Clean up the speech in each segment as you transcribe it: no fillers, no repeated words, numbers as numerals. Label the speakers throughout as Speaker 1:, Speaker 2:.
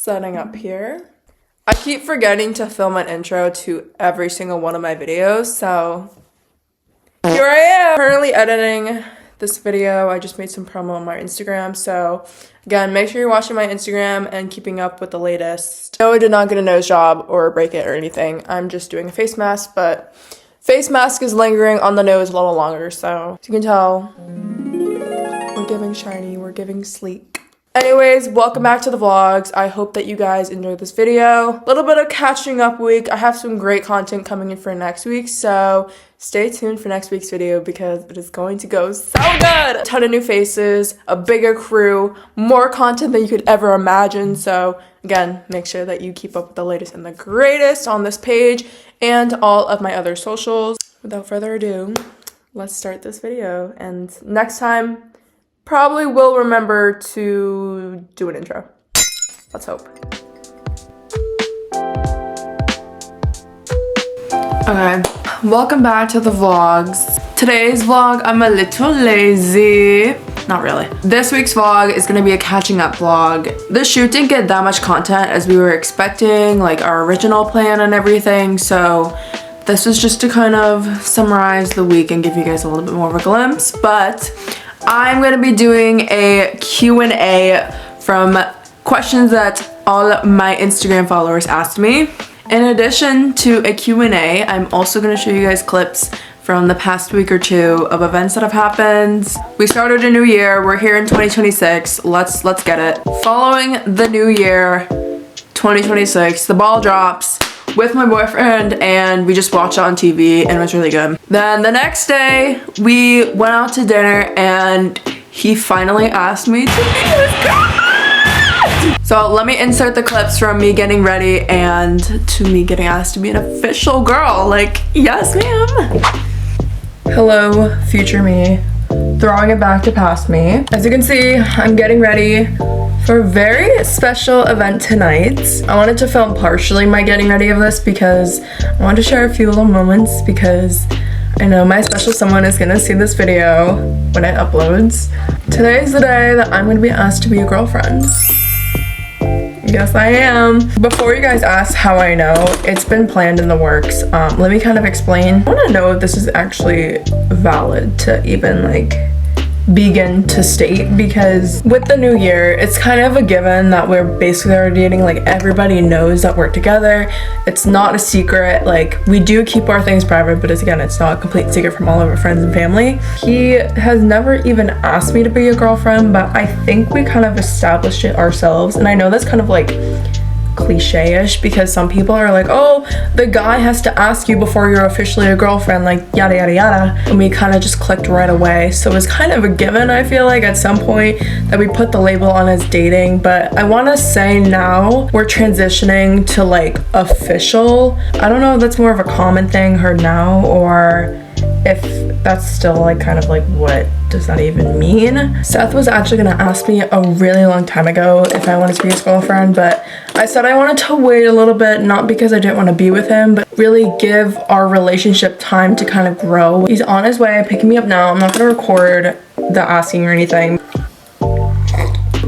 Speaker 1: setting up here. I keep forgetting to film an intro to every single one of my videos, so here I am! Currently editing this video. I just made some promo on my Instagram, so again, make sure you're watching my Instagram and keeping up with the latest. No, I did not get a nose job or break it or anything. I'm just doing a face mask, but face mask is lingering on the nose a little longer, so as you can tell, we're giving shiny, we're giving sleek. Anyways, welcome back to the vlogs. I hope that you guys enjoyed this video. A little bit of catching up week. I have some great content coming in for next week, so stay tuned for next week's video because it is going to go so good. A ton of new faces, a bigger crew, more content than you could ever imagine. So again, make sure that you keep up with the latest and the greatest on this page and all of my other socials. Without further ado, let's start this video. And next time, probably will remember to do an intro. Let's hope. Okay, welcome back to the vlogs. Today's vlog, I'm a little lazy. Not really. This week's vlog is gonna be a catching up vlog. The shoot didn't get that much content as we were expecting, like our original plan and everything, so this was just to kind of summarize the week and give you guys a little bit more of a glimpse, but I'm going to be doing a Q&A from questions that all my Instagram followers asked me. In addition to a Q&A, I'm also going to show you guys clips from the past week or two of events that have happened. We started a new year. We're here in 2026. Let's get it. Following the new year, 2026, the ball drops with my boyfriend and we just watched it on TV and it was really good. Then the next day we went out to dinner and he finally asked me to be his girlfriend. So let me insert the clips from me getting ready and to me getting asked to be an official girl. Like, yes ma'am. Hello, future me. Throwing it back to past me. As you can see, I'm getting ready for a very special event tonight. I wanted to film partially my getting ready of this because I wanted to share a few little moments because I know my special someone is gonna see this video when it uploads. Today is the day that I'm gonna be asked to be a girlfriend. Yes, I am. Before you guys ask how I know, it's been planned in the works. Let me kind of explain. I wanna know if this is actually valid to even like begin to state, because with the new year it's kind of a given that we're basically already dating. Like, everybody knows that we're together. It's not a secret. Like, we do keep our things private, but again, it's not a complete secret from all of our friends and family. He has never even asked me to be a girlfriend, but I think we kind of established it ourselves. And I know that's kind of like cliche-ish because some people are like, oh, the guy has to ask you before you're officially a girlfriend, like yada yada yada, and we kind of just clicked right away. So it was kind of a given, I feel like, at some point that we put the label on as dating. But I want to say now we're transitioning to like official. I don't know if that's more of a common thing heard now or if that's still like kind of like, what does that even mean? Seth was actually gonna ask me a really long time ago if I wanted to be his girlfriend, but I said I wanted to wait a little bit, not because I didn't want to be with him, but really give our relationship time to kind of grow. He's on his way, picking me up now. I'm not gonna record the asking or anything.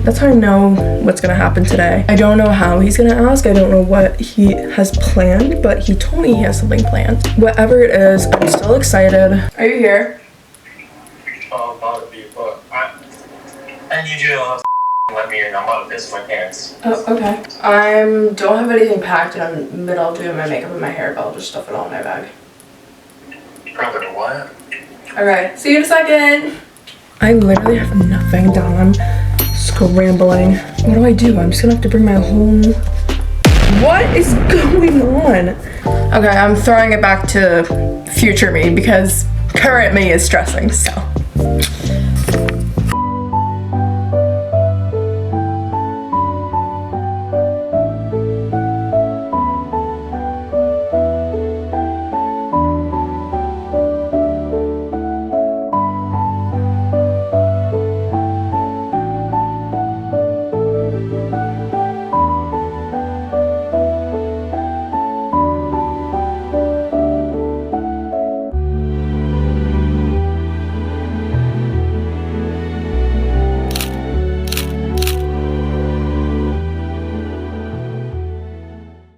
Speaker 1: That's how I know what's gonna happen today. I don't know how he's gonna ask. I don't know what he has planned, but he told me he has something planned. Whatever it is, I'm still excited. Are you here?
Speaker 2: I'm about to be, but I need you to let me in. I'm about to piss my pants.
Speaker 1: Oh, okay. I don't have anything packed and I'm in the middle of doing my makeup and my hair, but I'll just stuff it all in my bag.
Speaker 2: Probably what?
Speaker 1: Alright, see you in a second. I literally have nothing down. I'm scrambling. What do? I'm just gonna have to bring my whole... What is going on? Okay, I'm throwing it back to future me because current me is stressing, so.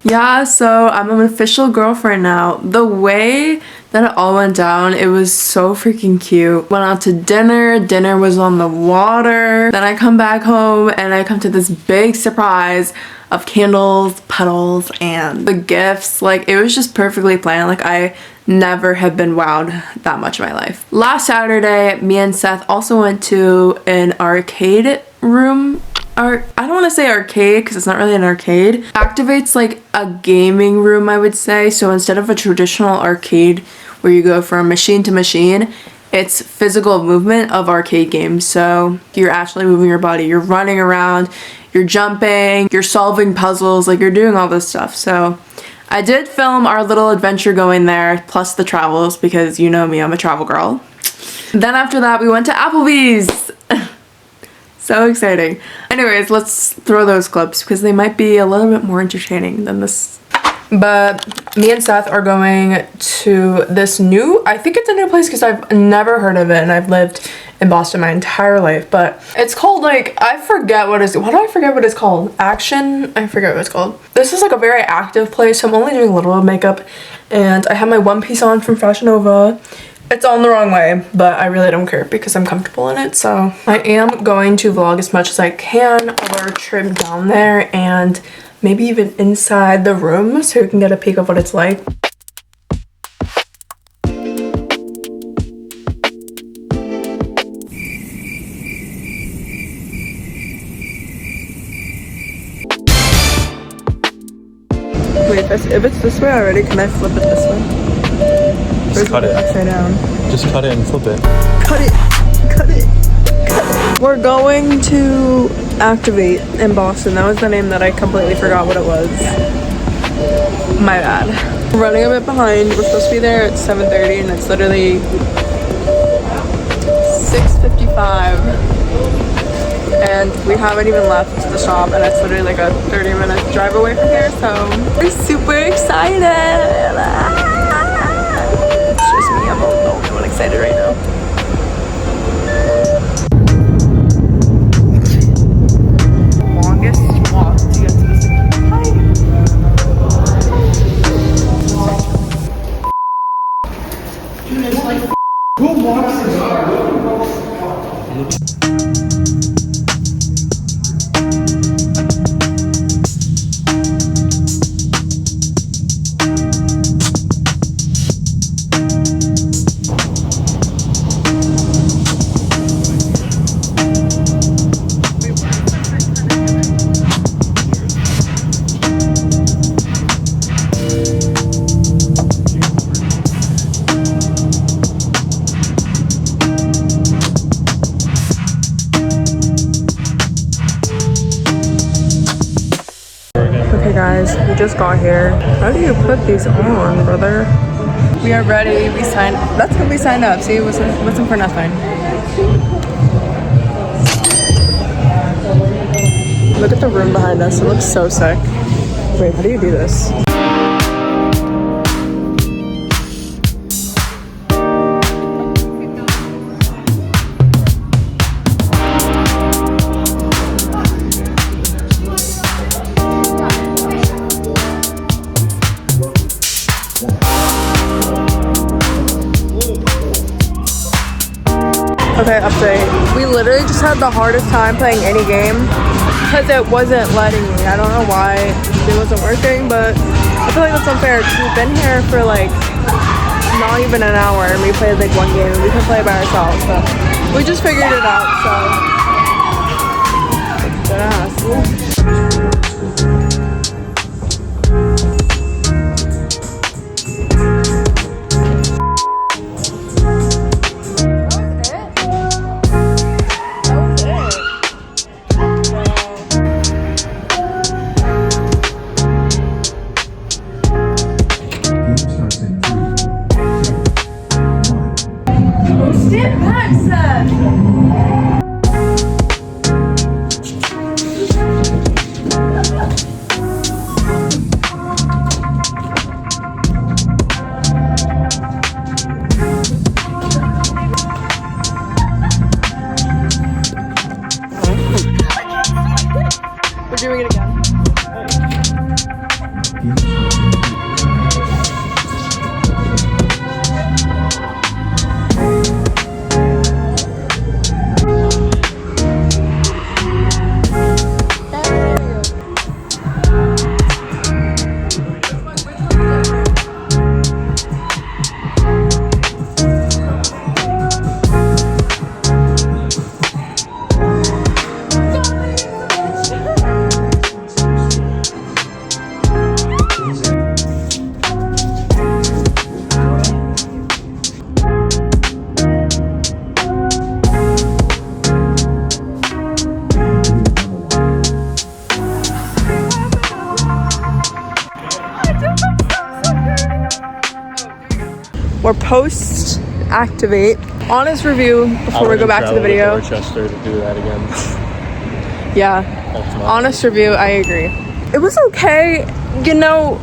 Speaker 1: Yeah, so I'm an official girlfriend now. The way that it all went down, it was so freaking cute. Went out to dinner. Dinner was on the water. Then I come back home and I come to this big surprise of candles, petals, and the gifts. Like, it was just perfectly planned. Like, I never have been wowed that much in my life. Last Saturday, me and Seth also went to an arcade room. I don't want to say arcade because it's not really an arcade. Activates like a gaming room, I would say. So instead of a traditional arcade where you go from machine to machine, it's physical movement of arcade games. So you're actually moving your body. You're running around, you're jumping, you're solving puzzles, like you're doing all this stuff. So I did film our little adventure going there, plus the travels, because you know me, I'm a travel girl. Then after that, we went to Applebee's. So exciting. Anyways, let's throw those clips because they might be a little bit more entertaining than this. But me and Seth are going to this new, I think it's a new place because I've never heard of it and I've lived in Boston my entire life. But it's called like, I forget what it's called? Action? I forget what it's called. This is like a very active place. So I'm only doing a little bit of makeup and I have my one piece on from Fashion Nova. It's on the wrong way, but I really don't care because I'm comfortable in it. So I am going to vlog as much as I can of our trip down there and maybe even inside the room so you can get a peek of what it's like. Wait, if it's this way already, can I flip it this way?
Speaker 3: Just cut it.
Speaker 1: Upside down.
Speaker 3: Just cut it and flip it.
Speaker 1: Cut it! Cut it! Cut it! We're going to Activate in Boston. That was the name that I completely forgot what it was. My bad. We're running a bit behind. We're supposed to be there at 7:30 and it's literally 6:55. And we haven't even left the shop and it's literally like a 30-minute drive away from here, so we're super excited! I'm the only one excited right now. Longest walk to get to this. Hi. Who walks this Okay guys, we just got here. How do you put these on, brother? We are ready. We signed. That's when we signed up. See, it wasn't for nothing. Look at the room behind us. It looks so sick. Wait, how do you do this? Okay, update. We literally just had the hardest time playing any game because it wasn't letting me. I don't know why it wasn't working, but I feel like that's unfair because we've been here for like not even an hour and we played like one game and we can play by ourselves, but we just figured it out, so good ass. Stand back, Seth! We're doing it again. We're post activate. Honest review before we go back to the video.
Speaker 3: Dorchester to do that again.
Speaker 1: Yeah. Honest review, I agree. It was okay. You know,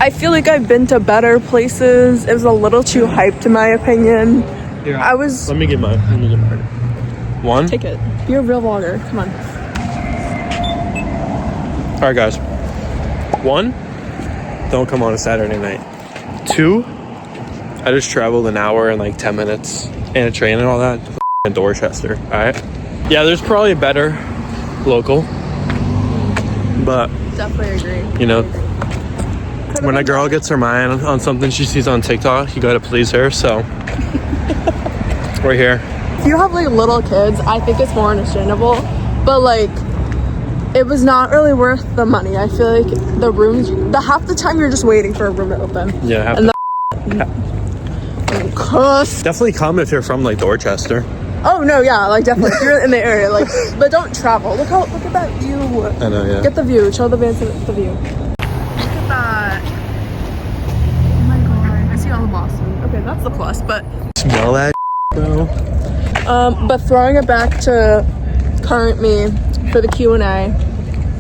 Speaker 1: I feel like I've been to better places. It was a little too hyped in my opinion.
Speaker 3: Here,
Speaker 1: I was...
Speaker 3: Let me get mine. One.
Speaker 1: Take it. You're a real vlogger. Come on.
Speaker 3: Alright guys. One, don't come on a Saturday night. Two, I just traveled an hour and like 10 minutes and a train and all that to Dorchester. Alright? Yeah, there's probably a better local. But
Speaker 1: Definitely agree.
Speaker 3: you know, when a girl gets her mind on something she sees on TikTok, you gotta please her, so we're here.
Speaker 1: If you have like little kids, I think it's more understandable, but like it was not really worth the money. I feel like the rooms, half the time you're just waiting for a room to open.
Speaker 3: Yeah, definitely come if you're from like Dorchester.
Speaker 1: Oh no, yeah, like definitely if you're in the area, like, but don't travel. Look at that view.
Speaker 3: I know, yeah.
Speaker 1: Get the view. Show the vans the view. Look at that. Oh my god, I see all the Boston. Okay, that's the plus, but
Speaker 3: Smell that, bro.
Speaker 1: But throwing it back to current me for the Q&A.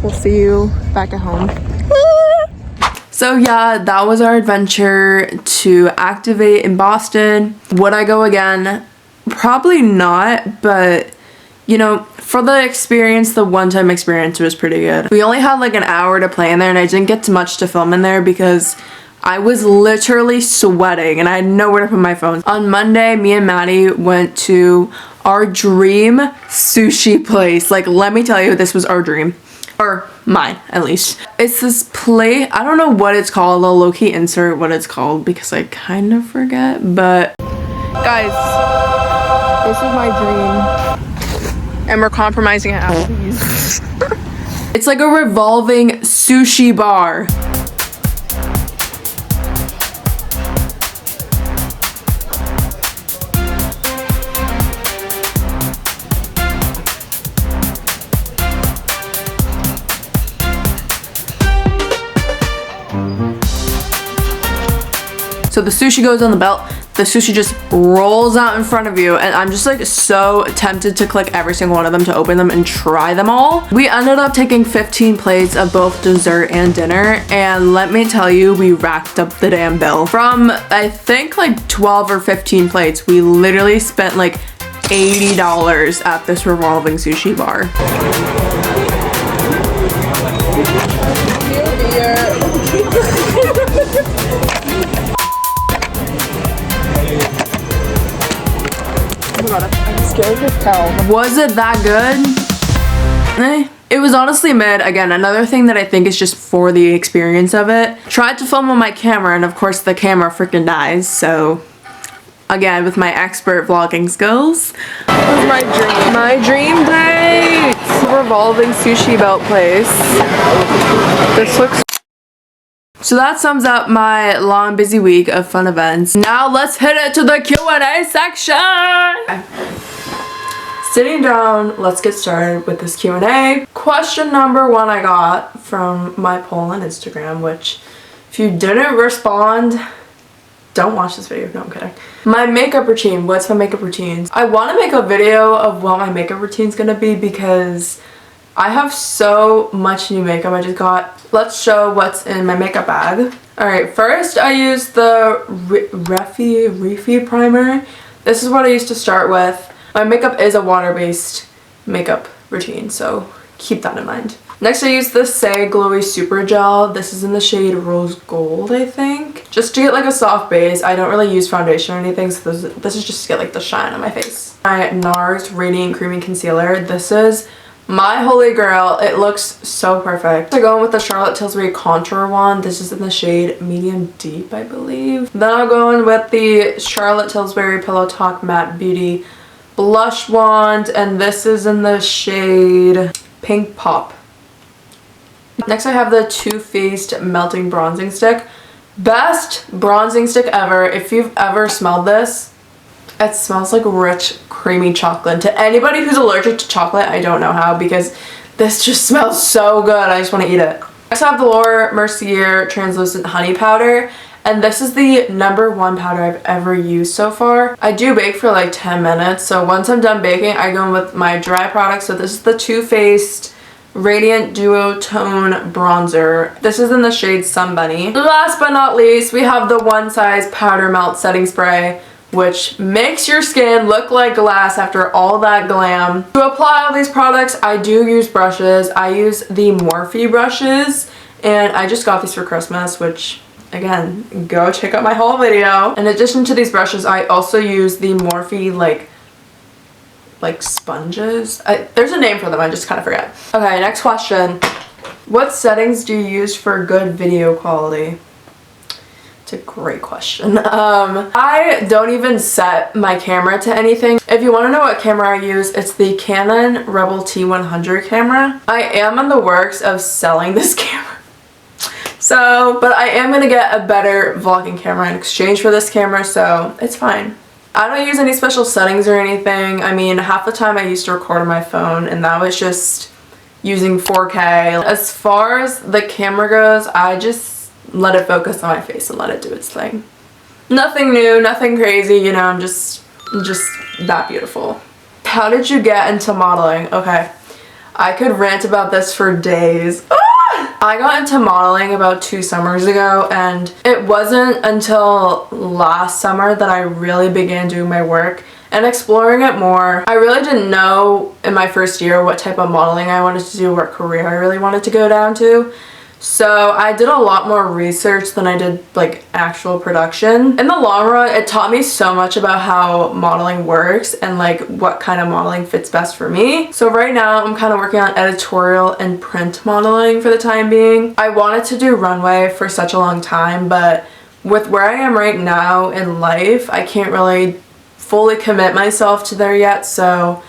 Speaker 1: We'll see you back at home. So yeah, that was our adventure to activate in Boston. Would I go again? Probably not, but you know, for the experience, the one-time experience was pretty good. We only had like an hour to play in there and I didn't get much to film in there because I was literally sweating and I had nowhere to put my phone. On Monday, me and Maddie went to our dream sushi place. Like, let me tell you, this was our dream. Or mine, at least. It's this place, I don't know what it's called. I'll low-key insert what it's called because I kind of forget. But, guys, this is my dream. And we're compromising it out. It's like a revolving sushi bar. So the sushi goes on the belt, the sushi just rolls out in front of you, and I'm just like so tempted to click every single one of them to open them and try them all. We ended up taking 15 plates of both dessert and dinner, and let me tell you, we racked up the damn bill. From I think like 12 or 15 plates, we literally spent like $80 at this revolving sushi bar. Oh my god, I'm scared to tell. Was it that good? It was honestly mid. Again, another thing that I think is just for the experience of it. Tried to film on my camera and of course the camera freaking dies, so again, with my expert vlogging skills. This was my dream. My dream place! Revolving sushi belt place. This looks... So that sums up my long busy week of fun events. Now let's hit it to the Q&A section! Sitting down, let's get started with this Q&A. Question number 1 I got from my poll on Instagram, which if you didn't respond, don't watch this video. No, I'm kidding. My makeup routine. What's my makeup routines? I want to make a video of what my makeup routine's gonna be because I have so much new makeup I just got. Let's show what's in my makeup bag. Alright, first I use the Refi primer. This is what I used to start with. My makeup is a water-based makeup routine, so keep that in mind. Next I use the Say Glowy Super Gel. This is in the shade Rose Gold, I think. Just to get like a soft base. I don't really use foundation or anything, so this is just to get like the shine on my face. My NARS Radiant Creamy Concealer. This is my holy grail. It looks so perfect. I'm going with the Charlotte Tilbury Contour Wand. This is in the shade Medium Deep, I believe. Then I'll go in with the Charlotte Tilbury Pillow Talk Matte Beauty Blush Wand, and this is in the shade Pink Pop. Next I have the Too Faced Melting Bronzing Stick. Best bronzing stick ever. If you've ever smelled this, it smells like rich, creamy chocolate. To anybody who's allergic to chocolate, I don't know how, because this just smells so good. I just want to eat it. Next I have the Laura Mercier Translucent Honey Powder. And this is the #1 powder I've ever used so far. I do bake for like 10 minutes. So once I'm done baking, I go in with my dry product. So this is the Too Faced Radiant Duotone Bronzer. This is in the shade Sunbunny. Last but not least, we have the One Size Powder Melt Setting Spray, which makes your skin look like glass after all that glam. To apply all these products, I do use brushes. I use the Morphe brushes, and I just got these for Christmas, which, again, go check out my whole video. In addition to these brushes, I also use the Morphe like sponges. There's a name for them, I just kind of forget. Okay, next question. What settings do you use for good video quality? It's a great question. I don't even set my camera to anything. If you want to know what camera I use, it's the Canon Rebel T100 camera. I am in the works of selling this camera. But I am going to get a better vlogging camera in exchange for this camera, so it's fine. I don't use any special settings or anything. I mean, half the time I used to record on my phone, and that was just using 4K. As far as the camera goes, I just let it focus on my face and let it do its thing. Nothing new, nothing crazy, you know, I'm just that beautiful. How did you get into modeling? Okay, I could rant about this for days. I got into modeling about 2 summers ago, and it wasn't until last summer that I really began doing my work and exploring it more. I really didn't know in my first year what type of modeling I wanted to do, what career I really wanted to go down to. So I did a lot more research than I did like actual production. In the long run, it taught me so much about how modeling works and like what kind of modeling fits best for me. So right now I'm kind of working on editorial and print modeling for the time being. I wanted to do runway for such a long time, but with where I am right now in life, I can't really fully commit myself to there yet. So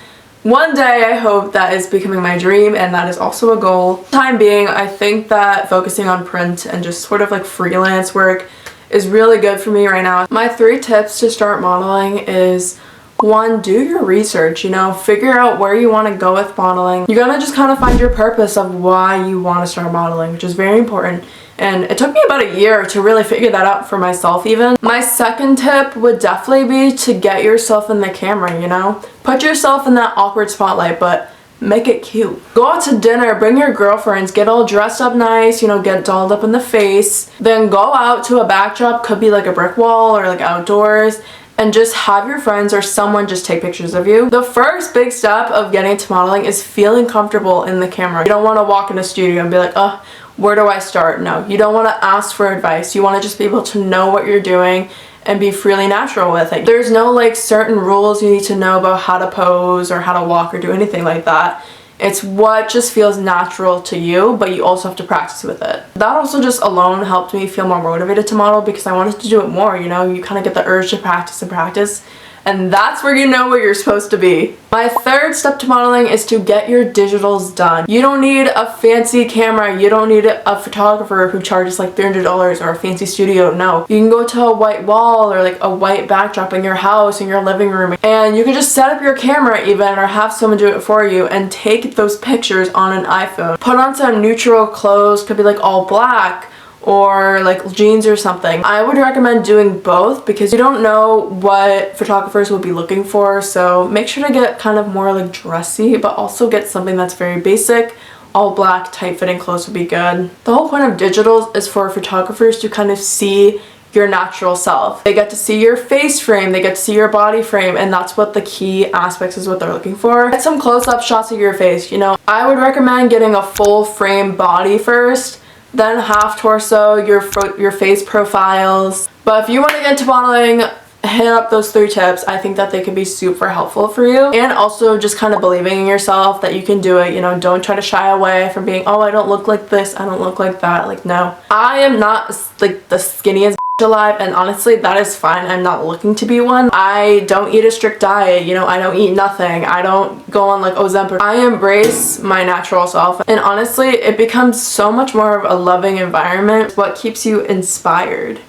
Speaker 1: one day I hope that is becoming my dream, and that is also a goal. For the time being, I think that focusing on print and just sort of like freelance work is really good for me right now. My 3 tips to start modeling is 1, do your research, you know, figure out where you want to go with modeling. You're gonna just kind of find your purpose of why you want to start modeling, which is very important. And it took me about a year to really figure that out for myself even. My second tip would definitely be to get yourself in the camera, you know? Put yourself in that awkward spotlight, but make it cute. Go out to dinner, bring your girlfriends, get all dressed up nice, you know, get dolled up in the face. Then go out to a backdrop, could be like a brick wall or like outdoors, and just have your friends or someone just take pictures of you. The first big step of getting into modeling is feeling comfortable in the camera. You don't want to walk in a studio and be like, oh, where do I start? No, you don't want to ask for advice. You want to just be able to know what you're doing and be freely natural with it. There's no like certain rules you need to know about how to pose or how to walk or do anything like that. It's what just feels natural to you, but you also have to practice with it. That also just alone helped me feel more motivated to model because I wanted to do it more, you know? You kind of get the urge to practice and practice, and that's where you know where you're supposed to be. My third step to modeling is to get your digitals done. You don't need a fancy camera. You don't need a photographer who charges like $300 or a fancy studio. No. You can go to a white wall or like a white backdrop in your house, in your living room, and you can just set up your camera even or have someone do it for you and take those pictures on an iPhone. Put on some neutral clothes, could be like all black, or like jeans or something. I would recommend doing both because you don't know what photographers will be looking for, so make sure to get kind of more like dressy, but also get something that's very basic. All black, tight-fitting clothes would be good. The whole point of digitals is for photographers to kind of see your natural self. They get to see your face frame, they get to see your body frame, and that's what the key aspects is what they're looking for. Get some close-up shots of your face, you know. I would recommend getting a full frame body first, then half torso, your face profiles. But if you want to get into modeling, hit up those 3 tips. I think that they could be super helpful for you. And also just kind of believing in yourself that you can do it. You know, don't try to shy away from being, oh, I don't look like this, I don't look like that. Like, no. I am not like the skinniest alive, and honestly that is fine. I'm not looking to be one. I don't eat a strict diet, you know, I don't eat nothing. I don't go on like Ozempic. I embrace my natural self, and honestly it becomes so much more of a loving environment. What keeps you inspired?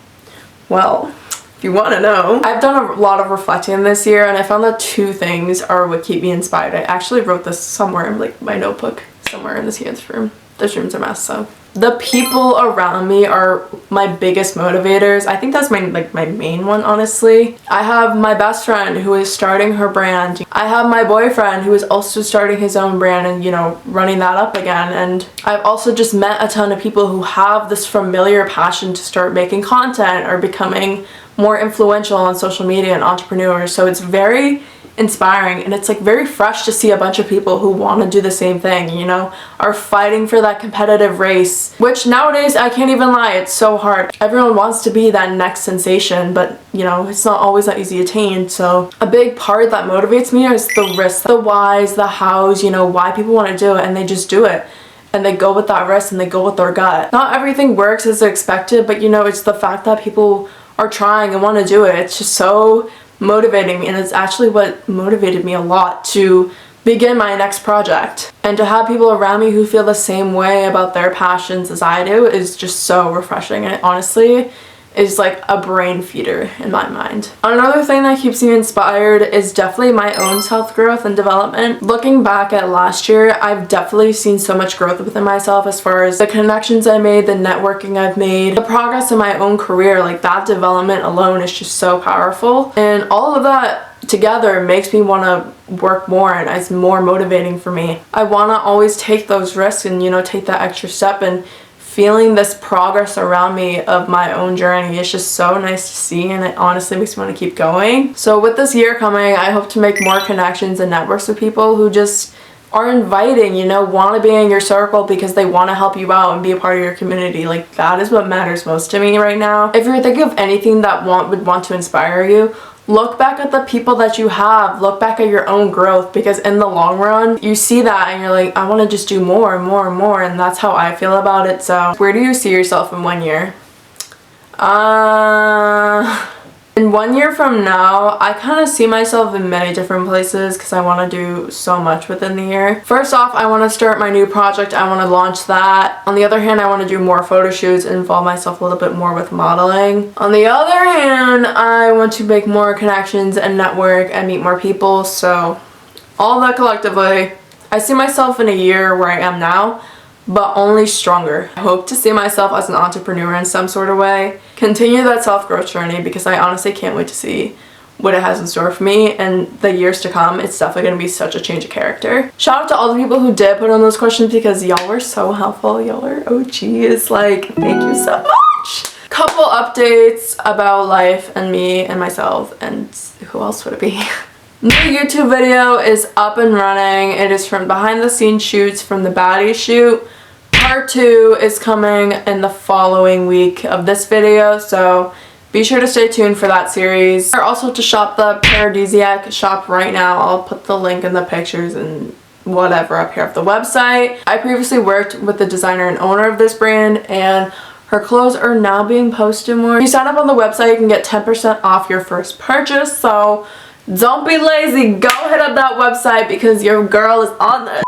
Speaker 1: Well, if you want to know, I've done a lot of reflecting this year, and I found that 2 things are what keep me inspired. I actually wrote this somewhere in like my notebook somewhere in this room. This room's a mess, so. The people around me are my biggest motivators. I think that's my main one, honestly. I have my best friend who is starting her brand. I have my boyfriend who is also starting his own brand and, you know, running that up again. And I've also just met a ton of people who have this familiar passion to start making content or becoming more influential on social media and entrepreneurs. So it's very inspiring, and it's like very fresh to see a bunch of people who want to do the same thing, you know, are fighting for that competitive race, which nowadays, I can't even lie, it's so hard. Everyone wants to be that next sensation, but you know, it's not always that easy to attain. So a big part that motivates me is the risks, the whys, the hows, you know, why people want to do it, and they just do it. And they go with that risk and they go with their gut. Not everything works as expected, but you know, it's the fact that people are trying and want to do it. It's just so motivating me, and it's actually what motivated me a lot to begin my next project. And to have people around me who feel the same way about their passions as I do is just so refreshing, and it honestly is like a brain feeder in my mind. Another thing that keeps me inspired is definitely my own self-growth and development. Looking back at last year, I've definitely seen so much growth within myself as far as the connections I made, the networking I've made, the progress in my own career. Like, that development alone is just so powerful, and all of that together makes me want to work more, and it's more motivating for me. I want to always take those risks and, you know, take that extra step, and feeling this progress around me of my own journey is just so nice to see, and it honestly makes me want to keep going. So with this year coming, I hope to make more connections and networks with people who just are inviting, you know, want to be in your circle because they want to help you out and be a part of your community. Like, that is what matters most to me right now. If you're thinking of anything that would want to inspire you, look back at the people that you have, look back at your own growth, because in the long run, you see that and you're like, I want to just do more and more and more, and that's how I feel about it. So where do you see yourself in 1 year? In 1 year from now, I kind of see myself in many different places because I want to do so much within the year. First off, I want to start my new project. I want to launch that. On the other hand, I want to do more photo shoots and involve myself a little bit more with modeling. On the other hand, I want to make more connections and network and meet more people. So all that collectively, I see myself in a year where I am now, but only stronger. I hope to see myself as an entrepreneur in some sort of way. Continue that self-growth journey, because I honestly can't wait to see what it has in store for me and the years to come. It's definitely going to be such a change of character. Shout out to all the people who did put on those questions, because y'all were so helpful. Y'all are OGs. Like, thank you so much. Couple updates about life and me and myself, and who else would it be? New YouTube video is up and running. It is from behind the scenes shoots from the Maddy shoot. Part 2 is coming in the following week of this video, so be sure to stay tuned for that series. Or also to shop the Paradisiac shop right now. I'll put the link in the pictures and whatever up here of the website. I previously worked with the designer and owner of this brand, and her clothes are now being posted more. If you sign up on the website, you can get 10% off your first purchase, so don't be lazy. Go hit up that website because your girl is on there.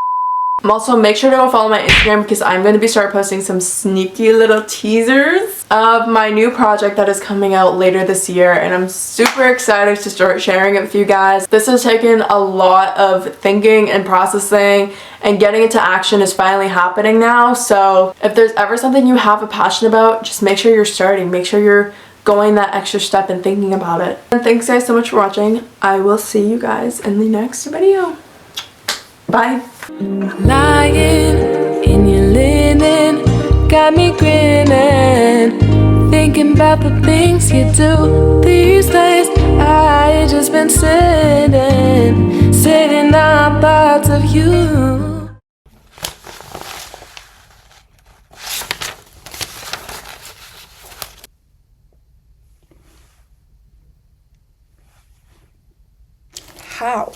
Speaker 1: Also, make sure to go follow my Instagram, because I'm going to be start posting some sneaky little teasers of my new project that is coming out later this year, and I'm super excited to start sharing it with you guys. This has taken a lot of thinking and processing, and getting into action is finally happening now. So if there's ever something you have a passion about, just make sure you're starting. Make sure you're going that extra step and thinking about it. And thanks guys so much for watching. I will see you guys in the next video. Bye.
Speaker 4: Lying in your linen got me grinning, thinking about the things you do these days. I just been sitting on thoughts of you.
Speaker 1: How?